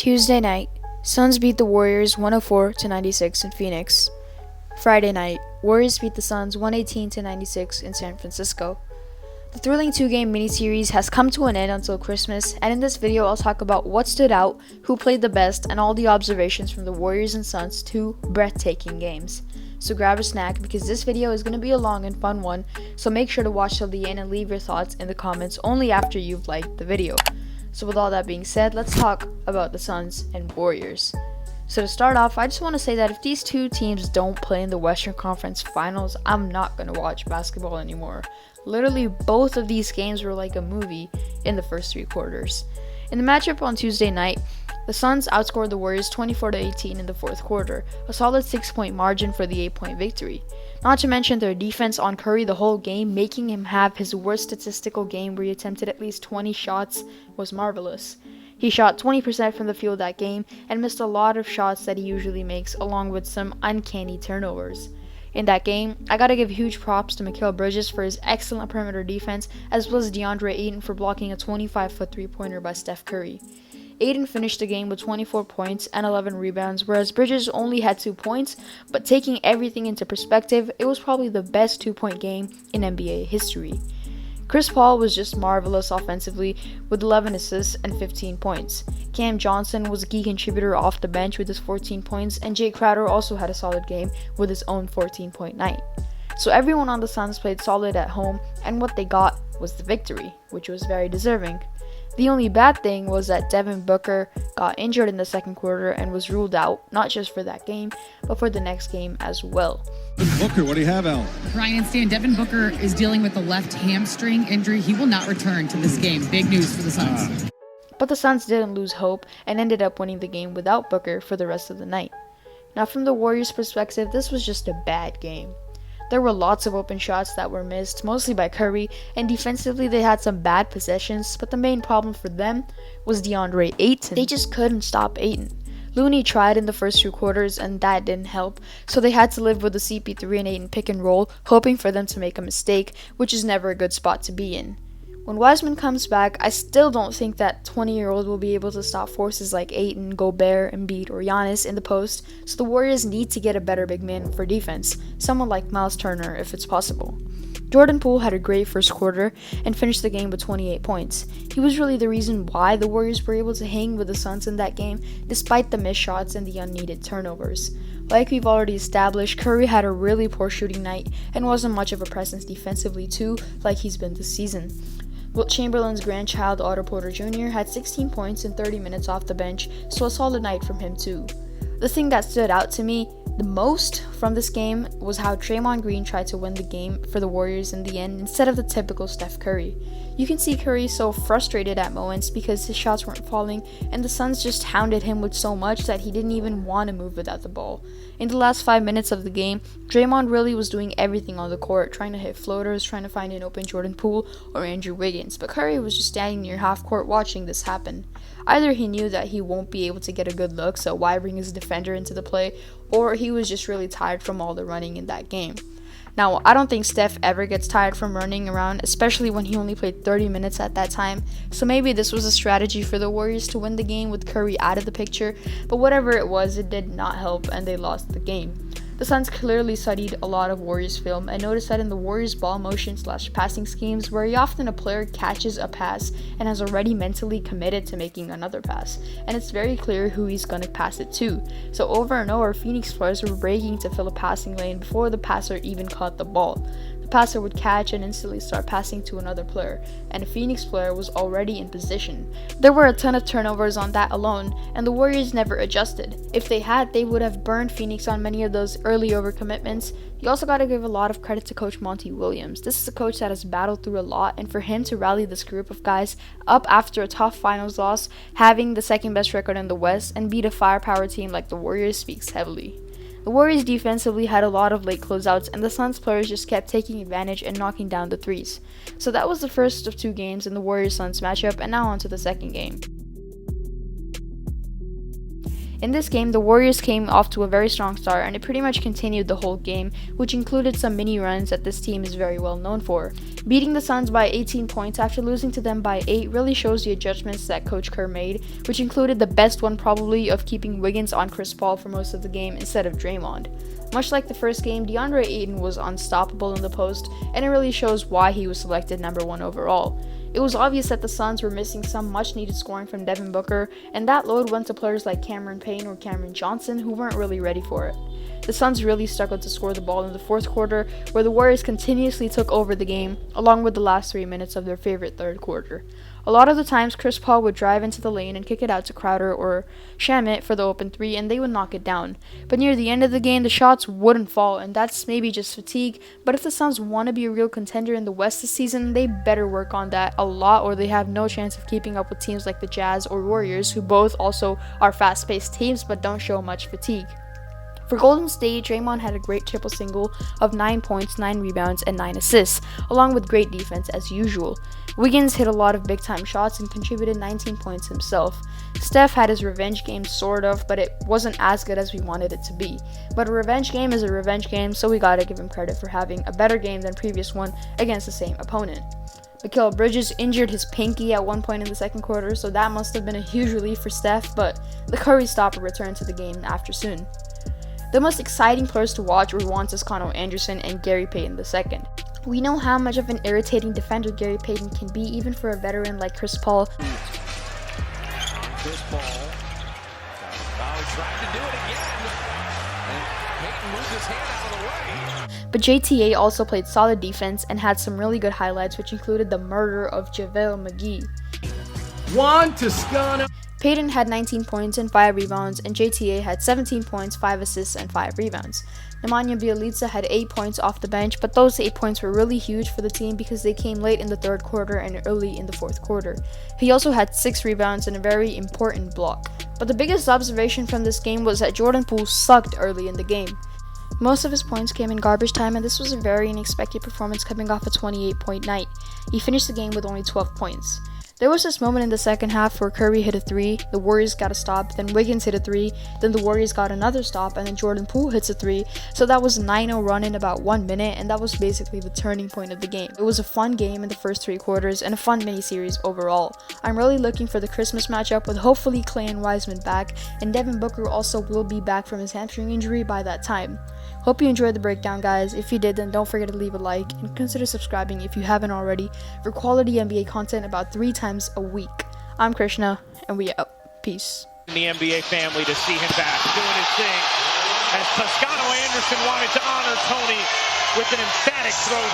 Tuesday night, Suns beat the Warriors 104-96 in Phoenix. Friday night, Warriors beat the Suns 118-96 in San Francisco. The thrilling two-game mini-series has come to an end until Christmas, and in this video I'll talk about what stood out, who played the best, and all the observations from the Warriors and Suns' two breathtaking games. So grab a snack because this video is going to be a long and fun one, so make sure to watch till the end and leave your thoughts in the comments only after you've liked the video. So with all that being said, let's talk about the Suns and Warriors. So to start off, I just want to say that if these two teams don't play in the Western Conference Finals, I'm not going to watch basketball anymore. Literally, both of these games were like a movie in the first three quarters. In the matchup on Tuesday night, the Suns outscored the Warriors 24-18 in the fourth quarter, a solid 6-point margin for the 8-point victory. Not to mention their defense on Curry the whole game, making him have his worst statistical game where he attempted at least 20 shots, was marvelous. He shot 20% from the field that game and missed a lot of shots that he usually makes, along with some uncanny turnovers. In that game, I gotta give huge props to Mikal Bridges for his excellent perimeter defense, as well as DeAndre Ayton for blocking a 25-foot three-pointer by Steph Curry. Ayton finished the game with 24 points and 11 rebounds, whereas Bridges only had 2 points, but taking everything into perspective, it was probably the best 2-point game in NBA history. Chris Paul was just marvelous offensively with 11 assists and 15 points. Cam Johnson was a key contributor off the bench with his 14 points, and Jay Crowder also had a solid game with his own 14-point night. So everyone on the Suns played solid at home, and what they got was the victory, which was very deserving. The only bad thing was that Devin Booker got injured in the second quarter and was ruled out, not just for that game, but for the next game as well. Booker, what do you have, Al? Ryan and Stan, Devin Booker is dealing with a left hamstring injury. He will not return to this game. Big news for the Suns. But the Suns didn't lose hope and ended up winning the game without Booker for the rest of the night. Now from the Warriors' perspective, this was just a bad game. There were lots of open shots that were missed, mostly by Curry, and defensively they had some bad possessions, but the main problem for them was DeAndre Ayton. They just couldn't stop Ayton. Looney tried in the first 2 quarters and that didn't help, so they had to live with the CP3 and Ayton pick and roll, hoping for them to make a mistake, which is never a good spot to be in. When Wiseman comes back, I still don't think that 20-year-old will be able to stop forces like Ayton, Gobert, Embiid, or Giannis in the post, so the Warriors need to get a better big man for defense, someone like Miles Turner if it's possible. Jordan Poole had a great first quarter and finished the game with 28 points. He was really the reason why the Warriors were able to hang with the Suns in that game, despite the missed shots and the unneeded turnovers. Like we've already established, Curry had a really poor shooting night and wasn't much of a presence defensively too, like he's been this season. Wilt Chamberlain's grandchild, Otto Porter Jr., had 16 points in 30 minutes off the bench, so a solid night from him too. The thing that stood out to me the most from this game was how Draymond Green tried to win the game for the Warriors in the end instead of the typical Steph Curry. You can see Curry so frustrated at moments because his shots weren't falling, and the Suns just hounded him with so much that he didn't even want to move without the ball. In the last 5 minutes of the game, Draymond really was doing everything on the court, trying to hit floaters, trying to find an open Jordan Poole or Andrew Wiggins, but Curry was just standing near half court watching this happen. Either he knew that he won't be able to get a good look, so why bring his defender into the play, or he was just really tired from all the running in that game. Now, I don't think Steph ever gets tired from running around, especially when he only played 30 minutes at that time, so maybe this was a strategy for the Warriors to win the game with Curry out of the picture, but whatever it was, it did not help and they lost the game. The Suns clearly studied a lot of Warriors film and noticed that in the Warriors ball motion / passing schemes, very often a player catches a pass and has already mentally committed to making another pass, and it's very clear who he's going to pass it to. So over and over, Phoenix players were breaking to fill a passing lane before the passer even caught the ball. The passer would catch and instantly start passing to another player, and a Phoenix player was already in position. There were a ton of turnovers on that alone, and the Warriors never adjusted. If they had, they would have burned Phoenix on many of those early overcommitments. You also got to give a lot of credit to Coach Monty Williams. This is a coach that has battled through a lot, and for him to rally this group of guys up after a tough finals loss, having the second best record in the West, and beat a firepower team like the Warriors speaks heavily. The Warriors defensively had a lot of late closeouts, and the Suns players just kept taking advantage and knocking down the threes. So that was the first of 2 games in the Warriors-Suns matchup, and now on to the second game. In this game, the Warriors came off to a very strong start, and it pretty much continued the whole game, which included some mini runs that this team is very well known for. Beating the Suns by 18 points after losing to them by 8 really shows the adjustments that Coach Kerr made, which included the best one probably of keeping Wiggins on Chris Paul for most of the game instead of Draymond. Much like the first game, DeAndre Ayton was unstoppable in the post, and it really shows why he was selected number 1 overall. It was obvious that the Suns were missing some much-needed scoring from Devin Booker, and that load went to players like Cameron Payne or Cameron Johnson who weren't really ready for it. The Suns really struggled to score the ball in the fourth quarter, where the Warriors continuously took over the game, along with the last 3 minutes of their favorite third quarter. A lot of the times, Chris Paul would drive into the lane and kick it out to Crowder or Shamet for the open 3, and they would knock it down. But near the end of the game, the shots wouldn't fall, and that's maybe just fatigue. But if the Suns want to be a real contender in the West this season, they better work on that a lot, or they have no chance of keeping up with teams like the Jazz or Warriors, who both also are fast-paced teams but don't show much fatigue. For Golden State, Draymond had a great triple single of 9 points, 9 rebounds, and 9 assists, along with great defense as usual. Wiggins hit a lot of big-time shots and contributed 19 points himself. Steph had his revenge game sort of, but it wasn't as good as we wanted it to be. But a revenge game is a revenge game, so we gotta give him credit for having a better game than previous one against the same opponent. Mikal Bridges injured his pinky at one point in the second quarter, so that must have been a huge relief for Steph, but the Curry stopper returned to the game after soon. The most exciting players to watch were Juan Toscano Anderson and Gary Payton II. We know how much of an irritating defender Gary Payton can be, even for a veteran like Chris Paul. Chris Paul. Tried to do it again. And Payton moved his hand out of the way. But JTA also played solid defense and had some really good highlights, which included the murder of JaVale McGee. Juan Toscano. Payton had 19 points and 5 rebounds, and JTA had 17 points, 5 assists, and 5 rebounds. Nemanja Bjelica had 8 points off the bench, but those 8 points were really huge for the team because they came late in the third quarter and early in the fourth quarter. He also had 6 rebounds and a very important block. But the biggest observation from this game was that Jordan Poole sucked early in the game. Most of his points came in garbage time, and this was a very unexpected performance coming off a 28-point night. He finished the game with only 12 points. There was this moment in the second half where Curry hit a 3, the Warriors got a stop, then Wiggins hit a 3, then the Warriors got another stop, and then Jordan Poole hits a 3, so that was a 9-0 run in about 1 minute, and that was basically the turning point of the game. It was a fun game in the first 3 quarters, and a fun mini-series overall. I'm really looking for the Christmas matchup with hopefully Klay and Wiseman back, and Devin Booker also will be back from his hamstring injury by that time. Hope you enjoyed the breakdown, guys. If you did, then don't forget to leave a like and consider subscribing if you haven't already for quality NBA content about 3 times a week. I'm Krishna, and we out. Peace. The NBA family to see him back doing his thing as Toscano Anderson wanted to honor Tony with an emphatic throw.